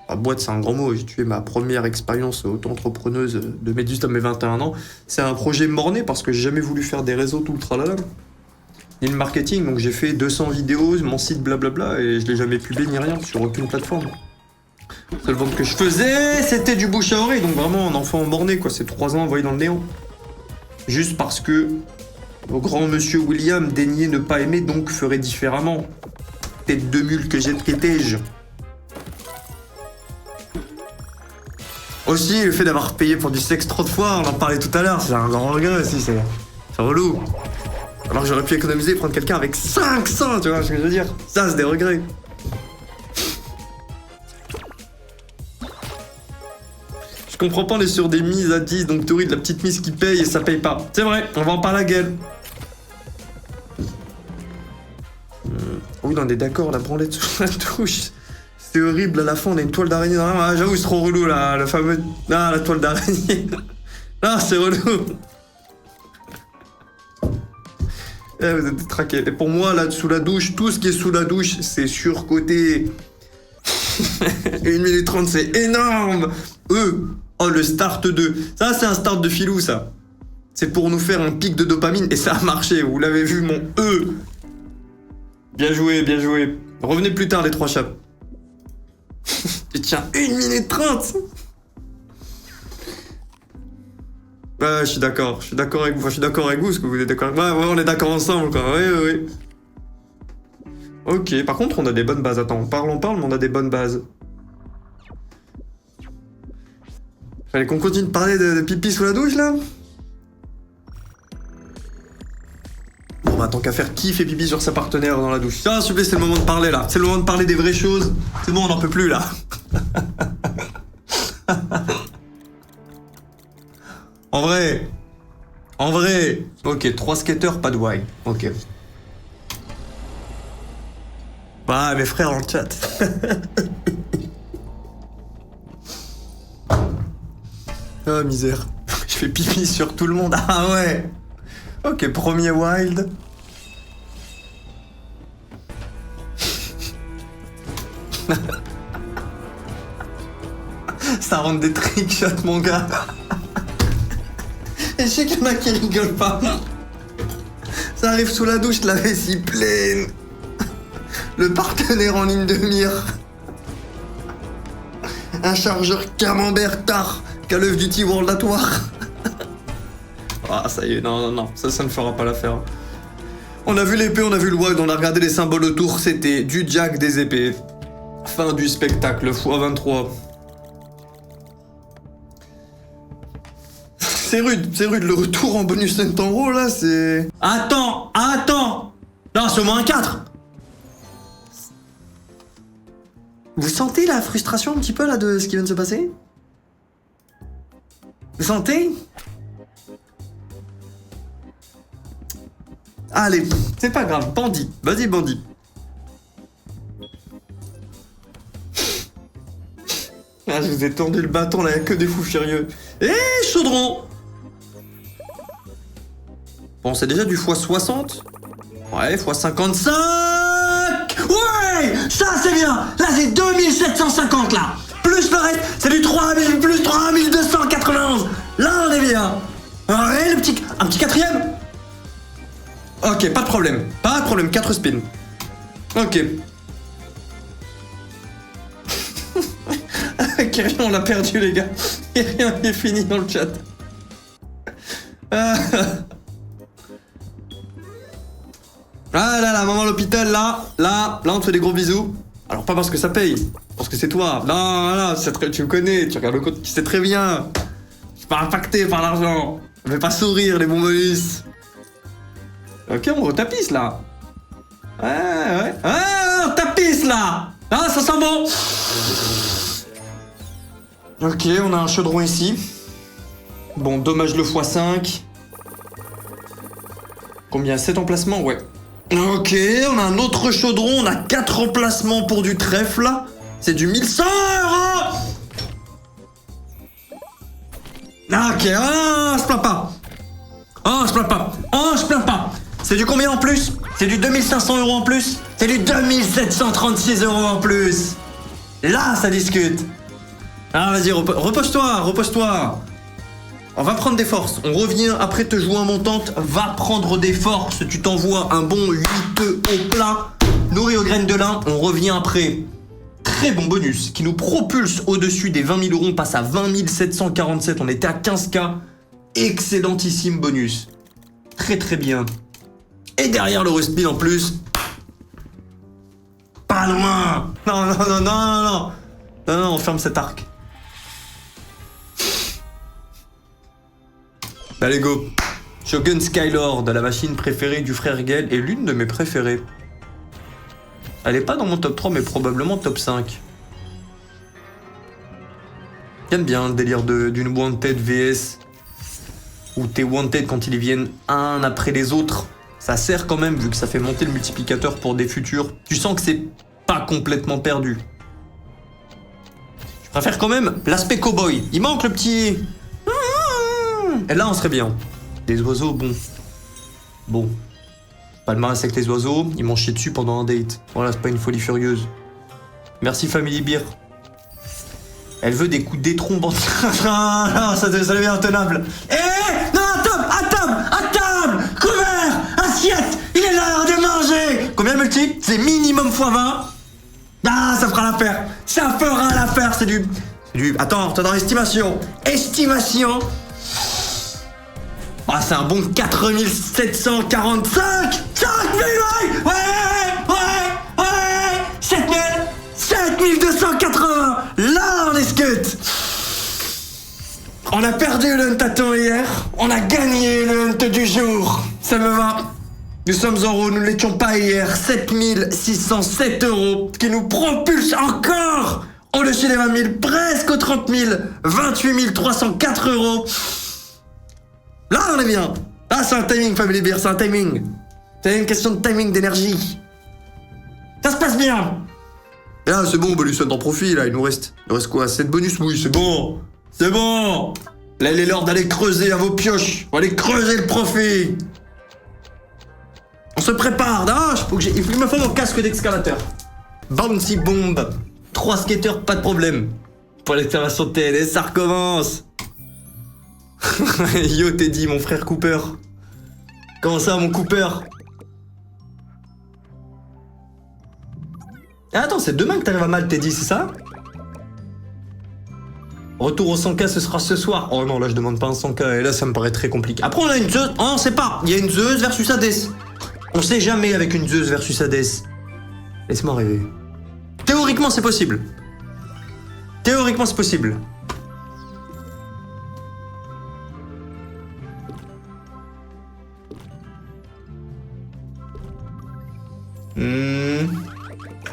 Ma boîte c'est un grand mot, j'ai tué ma première expérience auto-entrepreneuse de mes 18 à mes 21 ans. C'est un projet mort-né parce que j'ai jamais voulu faire des réseaux tout le tralala. Ni le marketing, donc j'ai fait 200 vidéos, mon site blablabla, et je l'ai jamais publié ni rien sur aucune plateforme. La seule vente que je faisais, c'était du bouche à oreille, donc vraiment un enfant mort-né quoi, c'est 3 ans envoyé dans le néant. Juste parce que au grand monsieur William daignait ne pas aimer, donc ferait différemment. Tête de mule que j'étais-je. Aussi, le fait d'avoir payé pour du sexe trop de fois, on en parlait tout à l'heure, c'est un grand regret aussi, c'est relou. Alors que j'aurais pu économiser et prendre quelqu'un avec 500, tu vois ce que je veux dire. Ça, c'est des regrets. Je comprends pas, on est sur des mises à 10, donc théorie de la petite mise qui paye et ça paye pas. C'est vrai, on va en parler à gueule. Oui, on est d'accord, la branlette sous la douche. C'est horrible, à la fin on a une toile d'araignée dans la main. Ah, j'avoue, c'est trop relou là, le fameux. Ah, la toile d'araignée. Ah, c'est relou. Eh, vous êtes détraqués. Et pour moi, là, sous la douche, tout ce qui est sous la douche, c'est surcoté. 1 minute 30, c'est énorme. Oh, le start 2. Ça, c'est un start de filou, ça. C'est pour nous faire un pic de dopamine, et ça a marché. Vous l'avez vu, mon Bien joué, bien joué. Revenez plus tard, les 3 chats. Et tiens, 1 minute 30. Ouais, je suis d'accord avec vous. Enfin, je suis d'accord avec vous, parce que vous êtes d'accord avec moi. Ouais, on est d'accord ensemble, quoi. Oui. Ok, par contre, on a des bonnes bases. Attends, on parle, mais on a des bonnes bases. Fallait qu'on continue de parler de pipi sous la douche, là? Bon, bah, tant qu'à faire, qui fait pipi sur sa partenaire dans la douche? Ah, s'il vous plaît, c'est le moment de parler, là. C'est le moment de parler des vraies choses. C'est bon, on n'en peut plus, là. En vrai. Ok, 3 skateurs, pas de wine. Ok. Bah, mes frères dans le chat. Ah, misère. Je fais pipi sur tout le monde. Ah ouais. Ok, premier wild. Ça rentre des trickshots, mon gars. Et je sais qu'il y en a qui rigolent pas. Ça arrive sous la douche, la vessie pleine. Le partenaire en ligne de mire. Un chargeur camembert tard. Call of Duty World at War. Ah, ça y est, non. Ça ne fera pas l'affaire. On a vu l'épée, on a vu le wild, on a regardé les symboles autour. C'était du jack, des épées. Fin du spectacle, x23. C'est rude, le retour en bonus en gros là, c'est... Attends. Non, c'est au moins un 4. Vous sentez la frustration un petit peu là de ce qui vient de se passer? Vous sentez? Allez, c'est pas grave, bandit. Vas-y, bandit. Ah, je vous ai tendu le bâton, là, y'a que des fous furieux. Chaudron! Bon, c'est déjà du x60. Ouais, x55. Ouais! Ça, c'est bien! Là, c'est 2750, là! Plus le reste, c'est du 3000, plus 3291! Là, on est bien! Ouais, un petit quatrième! Ok, pas de problème, 4 spins. Ok. Kyrian, on l'a perdu, les gars. Kyrian est fini dans le chat. Ah là là, maman à l'hôpital, là, on te fait des gros bisous. Alors pas parce que ça paye, parce que c'est toi. Non, tu me connais, tu regardes le compte, tu sais très bien. Je suis pas impacté par l'argent. Je vais pas sourire, les bons bonus. Ok, on retapisse là. Ouais. Ah, on tapisse là. Ah, ça sent bon. Ok, on a un chaudron ici. Bon, dommage le x5. Combien? 7 emplacements? Ouais. Ok, on a un autre chaudron. On a 4 emplacements pour du trèfle. C'est du 1100 €. Ok, oh, je plains pas. Oh, je plains pas. Oh, je plains pas. C'est du combien en plus? C'est du 2500 € en plus? C'est du 2736 € en plus. Là, ça discute. Ah, vas-y, repose-toi, repose-toi. On va prendre des forces. On revient après te jouer en montante. Va prendre des forces. Tu t'envoies un bon 8 œufs au plat, nourri aux graines de lin. On revient après. Très bon bonus qui nous propulse au-dessus des 20 000 €. On passe à 20 747. On était à 15K. Excellentissime bonus. Très très bien. Et derrière le respin en plus. Pas loin. Non, non, non, non, non, non. Non, non, on ferme cet arc. Allez, go. Shogun Skylord, la machine préférée du frère Gaël et l'une de mes préférées. Elle est pas dans mon top 3, mais probablement top 5. J'aime bien le délire d'une Wanted VS. Où tes Wanted, quand ils viennent un après les autres, ça sert quand même, vu que ça fait monter le multiplicateur pour des futurs. Tu sens que c'est pas complètement perdu. Je préfère quand même l'aspect cowboy. Il manque le petit... Et là, on serait bien. Des oiseaux, bon. Bon. Palmarès avec les oiseaux, ils m'ont chié dessus pendant un date. Voilà, c'est pas une folie furieuse. Merci Family Beer. Elle veut des coups d'étrombe en... Non, ça devient intenable. Non, à table, couvert, assiette, il est l'heure de manger. Combien multi? C'est minimum x20. Ah, ça fera l'affaire. Ça fera l'affaire, c'est du... Attends, t'es dans l'estimation. Estimation. Ah, c'est un bon 4745. 5000, ouais 7280. Là, on discute. On a perdu le hunt tâton hier. On a gagné le hunt du jour. Ça me va. Nous sommes en haut, nous ne l'étions pas hier. 7607 €, qui nous propulse encore au-dessus des 20 000, presque aux 30 000. 28 304 €. Là, on est bien. Là, c'est un timing, Family Beer, c'est un timing. C'est une question de timing, d'énergie. Ça se passe bien. Et là, c'est bon, bonus en profit, là, il nous reste quoi? 7 bonus? Oui, c'est bon. C'est bon. Là, il est l'heure d'aller creuser à vos pioches. On va aller creuser le profit. On se prépare. Ah, il me faut mon casque d'excavateur. Bouncy Bomb. 3 skaters, pas de problème. Pour l'excavation de TLS, ça recommence. Yo Teddy, mon frère Cooper. Comment ça, mon Cooper? Ah, attends, c'est demain que t'arrives à mal, Teddy, c'est ça? Retour au 100K, ce sera ce soir. Oh non, là, je demande pas un 100K, et là, ça me paraît très compliqué. Après, on a une Zeus... Oh, on sait pas. Il y a une Zeus versus Hades. On sait jamais avec une Zeus versus Hades. Laisse-moi rêver. Théoriquement, c'est possible. Théoriquement, c'est possible.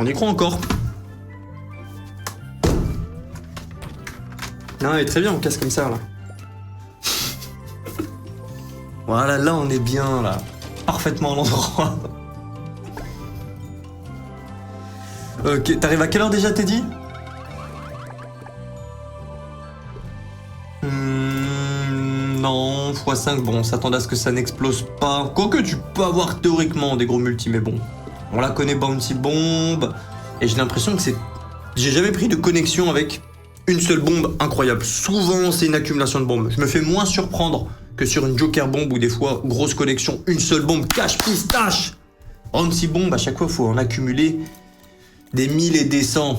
On y croit encore. Non, il est très bien, on casse comme ça, là. Voilà, là, on est bien, là. Parfaitement à l'endroit. Ok, t'arrives à quelle heure déjà, Teddy? Non, x5, bon, on s'attendait à ce que ça n'explose pas. Quoique tu peux avoir théoriquement des gros multis, mais bon. On la connaît, Bouncy Bomb. Et j'ai l'impression que c'est... J'ai jamais pris de connexion avec une seule bombe incroyable. Souvent, c'est une accumulation de bombes. Je me fais moins surprendre que sur une Joker bombe où des fois, grosse connexion, une seule bombe, cache pistache. Bouncy Bomb, à chaque fois, il faut en accumuler des 1000 et des 100.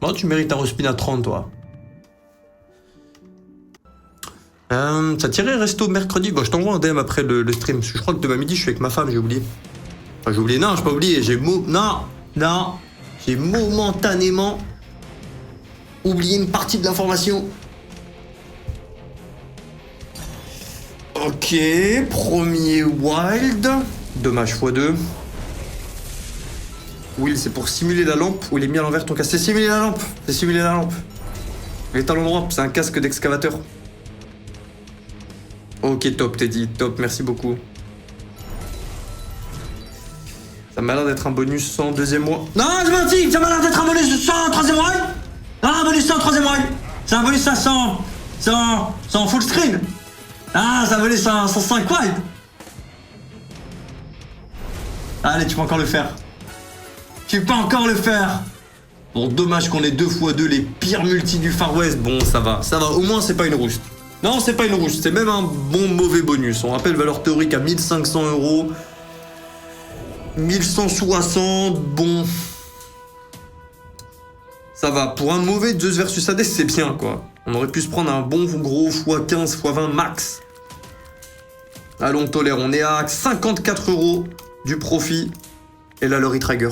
Bon, tu mérites un respin à 30, toi. Ça tirait resto mercredi. Bon, je t'envoie un DM après le stream. Parce que je crois que demain midi, je suis avec ma femme, j'ai oublié. Enfin, j'ai oublié, non, j'ai pas oublié. J'ai momentanément oublié une partie de l'information. Ok, premier wild. Dommage x2. Will, c'est pour simuler la lampe ou il est mis à l'envers ton casque? C'est simuler la lampe. C'est simuler la lampe. Il est à l'endroit, c'est un casque d'excavateur. Ok, top, Teddy, top, merci beaucoup. Ça m'a l'air d'être un bonus sans deuxième mois. Non, je mentis, ça m'a l'air d'être un bonus sans troisième mois. Non, un bonus sans troisième mois. C'est un bonus à 100 full screen. Ah, c'est un bonus sans 5 wide. Allez, tu peux encore le faire. Tu peux encore le faire. Bon, dommage qu'on ait 2x2 les pires multis du Far West. Bon, ça va. Au moins, c'est pas une rouste. Non, c'est pas une rouste, c'est même un bon mauvais bonus. On rappelle valeur théorique à 1500 €. 1160, bon. Ça va. Pour un mauvais Zeus versus Hades, c'est bien, quoi. On aurait pu se prendre un bon gros x15, x20 max. Allons, on tolère. On est à 54 € du profit. Et là, le retrigger.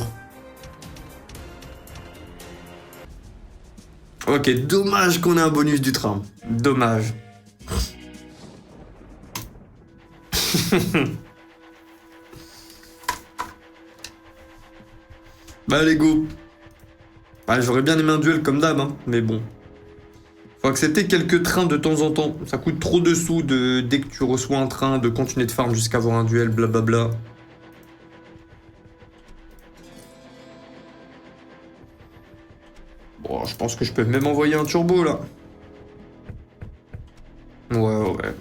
Ok, dommage qu'on ait un bonus du train. Dommage. Bah allez go. Bah, j'aurais bien aimé un duel comme d'hab, hein, mais bon. Faut accepter quelques trains de temps en temps. Ça coûte trop de sous dès que tu reçois un train de continuer de farm jusqu'à avoir un duel, blablabla. Bon, je pense que je peux même envoyer un turbo là. Ouais.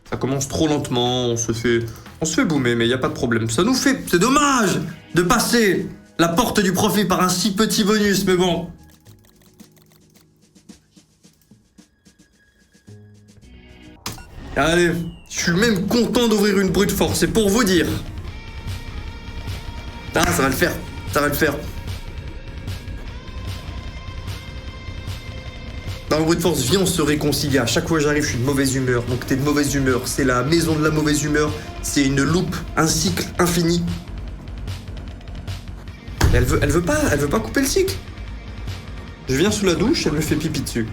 Ça commence trop lentement, on se fait boomer, mais y a pas de problème. Ça nous fait... C'est dommage de passer la porte du profit par un si petit bonus, mais bon. Allez, je suis même content d'ouvrir une brute force, c'est pour vous dire. Ah, ça va le faire, ça va le faire. Dans le brute force, viens, on se réconcilie. À chaque fois que j'arrive, je suis de mauvaise humeur. Donc t'es de mauvaise humeur. C'est la maison de la mauvaise humeur. C'est une loupe, un cycle infini. Et elle veut pas couper le cycle. Je viens sous la douche, elle me fait pipi dessus.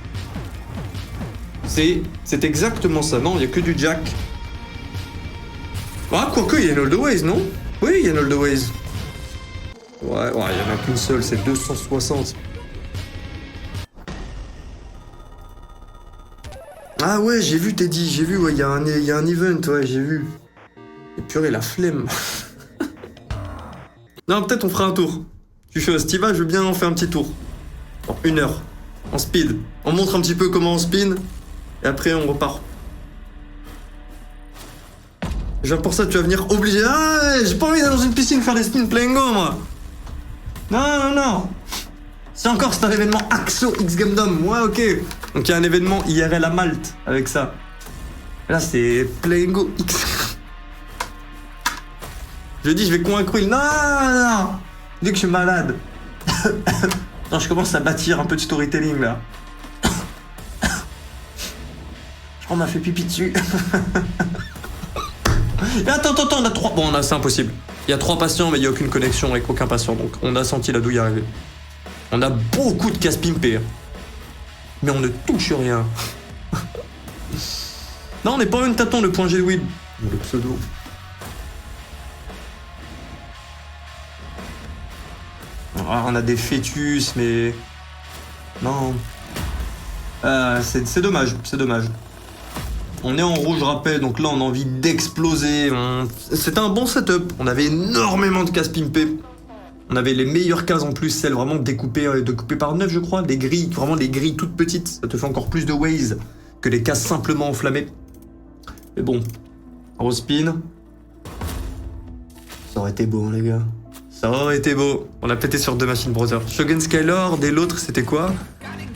C'est exactement ça. Non, il y a que du jack. Ah, quoique, il y a une all the ways, non? Oui, il y a une all the ways. Ouais, il y en a qu'une seule, c'est 260. Ah ouais, j'ai vu Teddy, j'ai vu, ouais, il y a un event, ouais, j'ai vu. Et purée, la flemme. Non, peut-être on fera un tour. Tu fais Stiva, je veux bien en faire un petit tour. Bon, 1 heure. En speed. On montre un petit peu comment on spin. Et après, on repart. Genre pour ça, tu vas venir obligé. Ah, j'ai pas envie d'aller dans une piscine faire des spins plein go, moi. Non. C'est encore c'est un événement Axo X Gundam. Ouais, ok. Donc il y a un événement IRL à Malte avec ça. Là, c'est Playing Go X. Je dis, je vais convaincre Will. Non. Dès que je suis malade. Non, je commence à bâtir un peu de storytelling là. On m'a fait pipi dessus. Attends, on a 3. Bon, c'est impossible. Il y a 3 patients, mais il n'y a aucune connexion avec aucun patient. Donc on a senti la douille arriver. On a beaucoup de casse pimpés. Mais on ne touche rien. Non, on n'est pas un tâton, le point G de Will. Le pseudo. Ah, on a des fœtus, mais... Non. C'est dommage, c'est dommage. On est en rouge, rappel, donc là on a envie d'exploser. C'était un bon setup. On avait énormément de cases pimpées. On avait les meilleures cases en plus, celles vraiment découpées par 9, je crois. Des grilles, vraiment des grilles toutes petites. Ça te fait encore plus de ways que les cases simplement enflammées. Mais bon, gros spin. Ça aurait été beau, hein, les gars. Ça aurait été beau. On a pété sur 2 Machine Brothers. Shogun Skylord et l'autre, c'était quoi?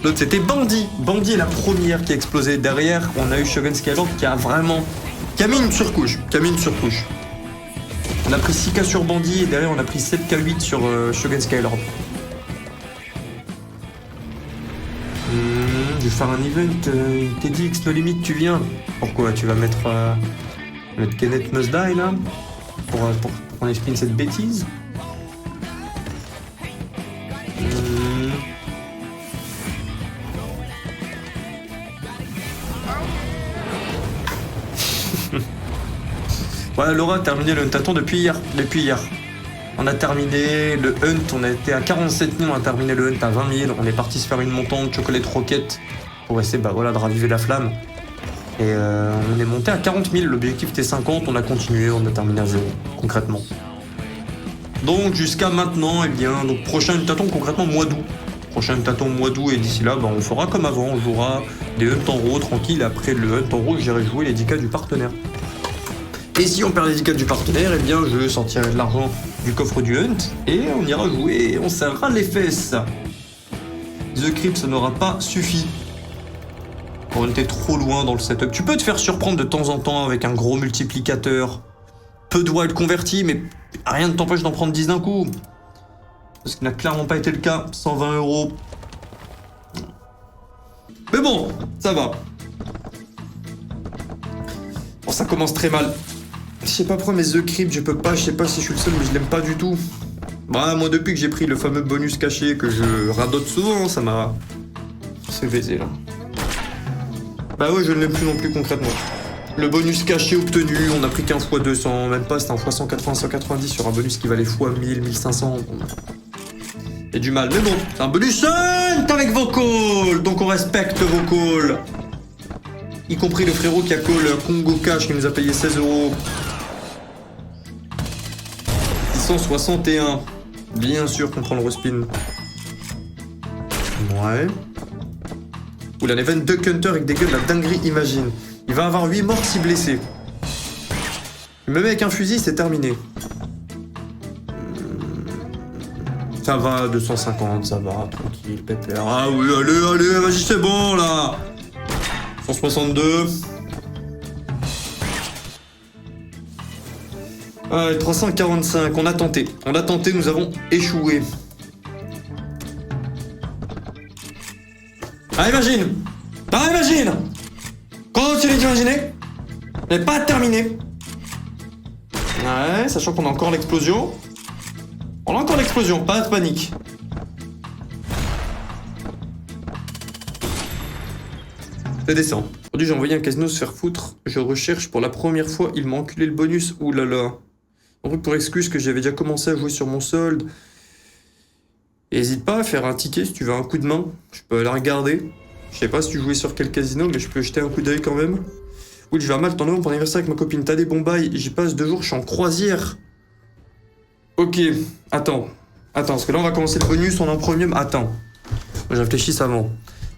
L'autre, c'était Bandit. Bandit est la première qui a explosé. Derrière, on a eu Shogun Skylord qui a mis une surcouche. On a pris 6K sur Bandit et derrière, on a pris 7K8 sur Shogun Skylord. Je vais faire un event. Teddy X No Limit, tu viens. Pourquoi? Tu vas mettre Kenneth Must Die là pour qu'on exprime cette bêtise. Ouais, Laura a terminé le Huntathon depuis hier. On a terminé le Hunt, on a été à 47 000, on a terminé le Hunt à 20 000. On est parti se faire une montante, Chocolate Rocket. pour essayer de raviver la flamme. Et on est monté à 40 000, l'objectif était 50, on a continué, on a terminé à 0, concrètement. Donc jusqu'à maintenant, donc prochain tâton concrètement mois d'août. Prochain tâton mois d'août et d'ici là, on fera comme avant, on jouera des hunts en raw tranquille. Après le hunt en raw, j'irai jouer les 10K du partenaire. Et si on perd les 10K du partenaire, je sortirai de l'argent du coffre du hunt et on ira jouer, on serrera les fesses. The Crypt, ça n'aura pas suffi. On était trop loin dans le setup. Tu peux te faire surprendre de temps en temps avec un gros multiplicateur. Peu de wild convertis, mais rien ne t'empêche d'en prendre 10 d'un coup. Ce qui n'a clairement pas été le cas. 120 €. Mais bon, ça va. Bon, ça commence très mal. Je sais pas pourquoi, mais The Crypt, je peux pas. Je sais pas si je suis le seul, mais je l'aime pas du tout. Bah, moi, depuis que j'ai pris le fameux bonus caché que je radote souvent, ça m'a... C'est baisé, là. Bah ouais, je ne l'aime plus non plus concrètement. Le bonus caché obtenu, on a pris qu'un fois 200, même pas, c'était un fois 180, 190 sur un bonus qui valait fois 1000, 1500. Il y a du mal, mais bon, c'est un bonus hunt avec vos calls, donc on respecte vos calls. Y compris le frérot qui a call Congo Cash qui nous a payé 16 €. 661. Bien sûr qu'on prend le respin. Ouais. Ou un event Duck Hunter avec des gueules de la dinguerie, imagine. Il va avoir 8 morts, 6 blessés. Il me met avec un fusil, c'est terminé. Ça va, 250, ça va, tranquille, pépère. Ah oui, allez, vas-y, c'est bon, là. 162. Allez, 345, on a tenté, nous avons échoué. Ah, imagine! Continue d'imaginer! Elle n'est pas terminée! Ouais, sachant qu'on a encore l'explosion. On a encore l'explosion, pas de panique. Je descends. Aujourd'hui, j'ai envoyé un casino se faire foutre. Je recherche pour la première fois, il m'a enculé le bonus. Ouh là là. En vrai, pour excuse que j'avais déjà commencé à jouer sur mon solde. N'hésite pas à faire un ticket si tu veux un coup de main. Je peux la regarder. Je sais pas si tu jouais sur quel casino, mais je peux jeter un coup d'œil quand même. Oui, je vais à Malte en novembre pour l'anniversaire avec ma copine. T'as des bons bails. J'y passe 2 jours, je suis en croisière. Ok, attends, parce que là on va commencer le bonus, on est en premium. Attends, je réfléchis avant.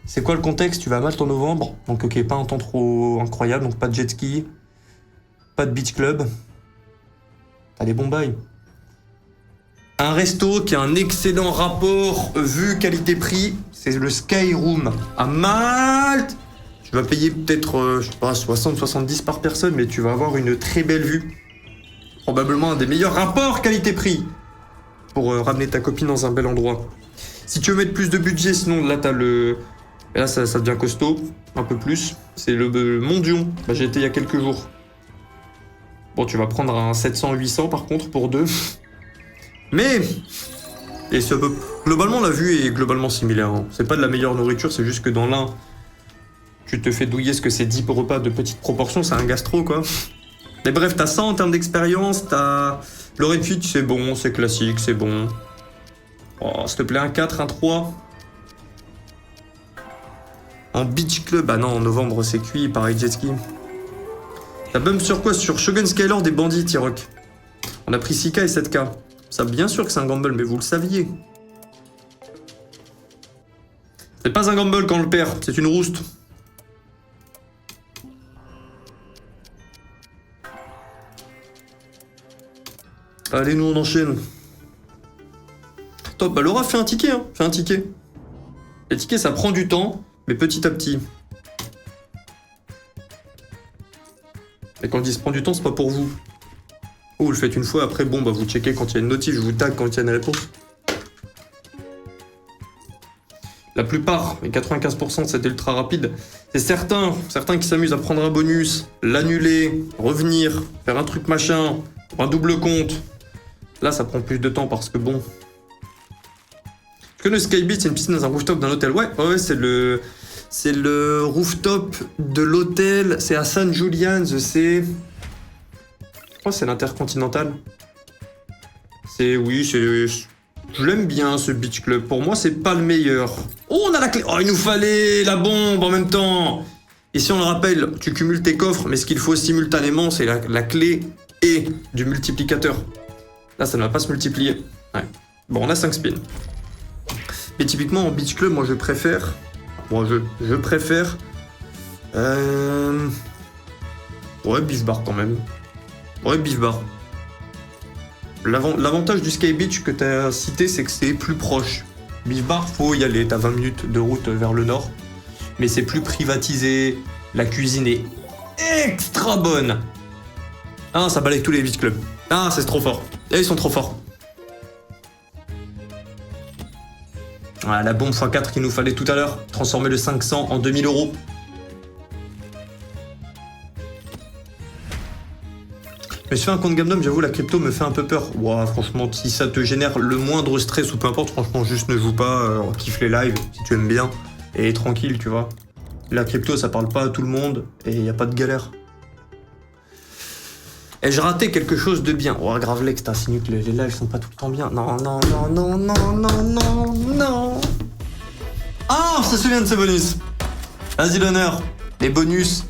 C'est quoi le contexte? Tu vas à Malte en novembre, donc ok, pas un temps trop incroyable, donc pas de jet ski, pas de beach club. T'as des bons bails. Un resto qui a un excellent rapport vue qualité-prix, c'est le Sky Room à Malte. Tu vas payer peut-être, je sais pas, 60-70 par personne, mais tu vas avoir une très belle vue. Probablement un des meilleurs rapports qualité-prix pour ramener ta copine dans un bel endroit. Si tu veux mettre plus de budget, sinon là t'as le... Et là ça devient costaud, un peu plus. C'est le Mondion, bah, j'ai été il y a quelques jours. Bon, tu vas prendre un 700-800 par contre pour 2. Mais... Et c'est un peu... Globalement, la vue est globalement similaire. Hein. C'est pas de la meilleure nourriture, c'est juste que dans l'un, tu te fais douiller ce que c'est 10 repas de petite proportion, c'est un gastro quoi. Mais bref, t'as ça en termes d'expérience, t'as... Le Redfit, c'est bon, c'est classique, c'est bon. Oh, s'il te plaît, un 4, un 3. Un beach club, ah non, en novembre c'est cuit, pareil jet ski. T'as bump sur quoi? Sur Shogun Skylord des bandits, T-Rock. On a pris 6K et 7K. Ça, bien sûr que c'est un gamble, mais vous le saviez. C'est pas un gamble quand on le perd, c'est une rouste. Allez, nous on enchaîne. Top, bah Laura fait un ticket, hein. Fais un ticket. Les tickets, ça prend du temps, mais petit à petit. Et quand je dis ça prend du temps, c'est pas pour vous. Vous le faites une fois, après, bon, bah vous checkez quand il y a une notif, je vous tag quand il y a une réponse. La plupart, les 95%, c'est ultra rapide. C'est certains qui s'amusent à prendre un bonus, l'annuler, revenir, faire un truc machin, un double compte. Là, ça prend plus de temps parce que bon... Est-ce que le Sky Beach, c'est une piscine dans un rooftop d'un hôtel? Ouais, c'est le rooftop de l'hôtel. C'est à San Julian's, c'est... Je crois que c'est l'Intercontinental. Oui, c'est... Je l'aime bien, ce beach club. Pour moi, c'est pas le meilleur. Oh, Oh, on a la clé. Oh, il nous fallait la bombe en même temps. Et si on le rappelle, tu cumules tes coffres, mais ce qu'il faut simultanément, c'est la clé et du multiplicateur. Là, ça ne va pas se multiplier. Ouais. Bon, on a 5 spins. Mais typiquement, en Beach Club, moi, je préfère... Bon, je préfère... Ouais, Beef Bar quand même. Ouais, Beef Bar. L'avantage du Sky Beach que tu as cité, c'est que c'est plus proche. Beef Bar, faut y aller, t'as 20 minutes de route vers le nord. Mais c'est plus privatisé, la cuisine est extra bonne. Ah, ça balaye tous les beach clubs. Ah, c'est trop fort. Et ils sont trop forts. Ah, la bombe x4 qu'il nous fallait tout à l'heure. Transformer le 500 en 2000 €. Mais je fais un compte Gamdom, j'avoue, la crypto me fait un peu peur. Ouah, franchement, si ça te génère le moindre stress ou peu importe, franchement, juste ne joue pas, kiffe les lives si tu aimes bien. Et tranquille, tu vois. La crypto, ça parle pas à tout le monde et y a pas de galère. Ai-je raté quelque chose de bien? Oh, grave Lex, t'insinues que les lives sont pas tout le temps bien. Non, non, non, non, non, non, non, non. Ah, on se souvient de ce bonus. Vas-y, l'honneur. Les bonus.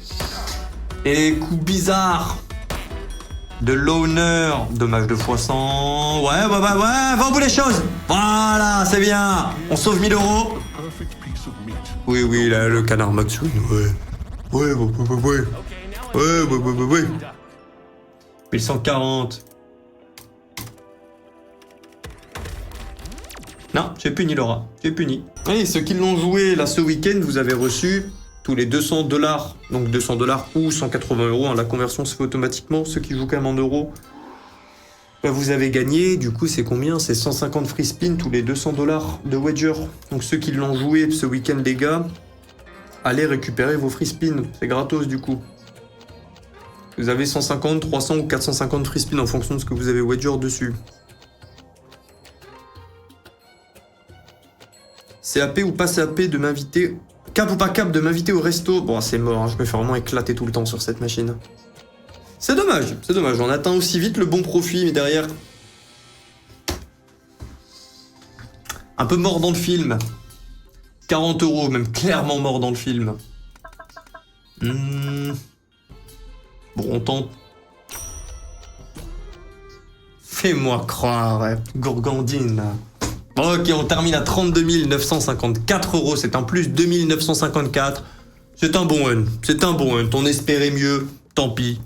Et les coups bizarres. De l'honneur. Dommage de x100. Ouais, va au bout les choses. Voilà, c'est bien. On sauve 1000 €. Oui, oui, là, le canard Maxwell, ouais. Ouais. 1140. Non, tu es puni, Laura. Tu es puni. Et ceux qui l'ont joué là ce week-end, vous avez reçu tous les 200 $. Donc 200 $ ou 180 €. Hein, la conversion se fait automatiquement. Ceux qui jouent quand même en euros, bah, vous avez gagné. Du coup, c'est combien? C'est 150 free spin tous les 200 $ de wager. Donc ceux qui l'ont joué ce week-end, les gars, allez récupérer vos free spins. C'est gratos du coup. Vous avez 150, 300 ou 450 free spin en fonction de ce que vous avez wager dessus. CAP ou pas CAP de m'inviter... Cap ou pas cap de m'inviter au resto? Bon, c'est mort, hein, je me fais vraiment éclater tout le temps sur cette machine. C'est dommage. On atteint aussi vite le bon profit, mais derrière... Un peu mort dans le film. 40 €, même clairement mort dans le film. Bon, on tente. Fais-moi croire, ouais. Gourgandine. Ok, on termine à 32 954 €. C'est un plus 2954. C'est un bon run. On espérait mieux. Tant pis.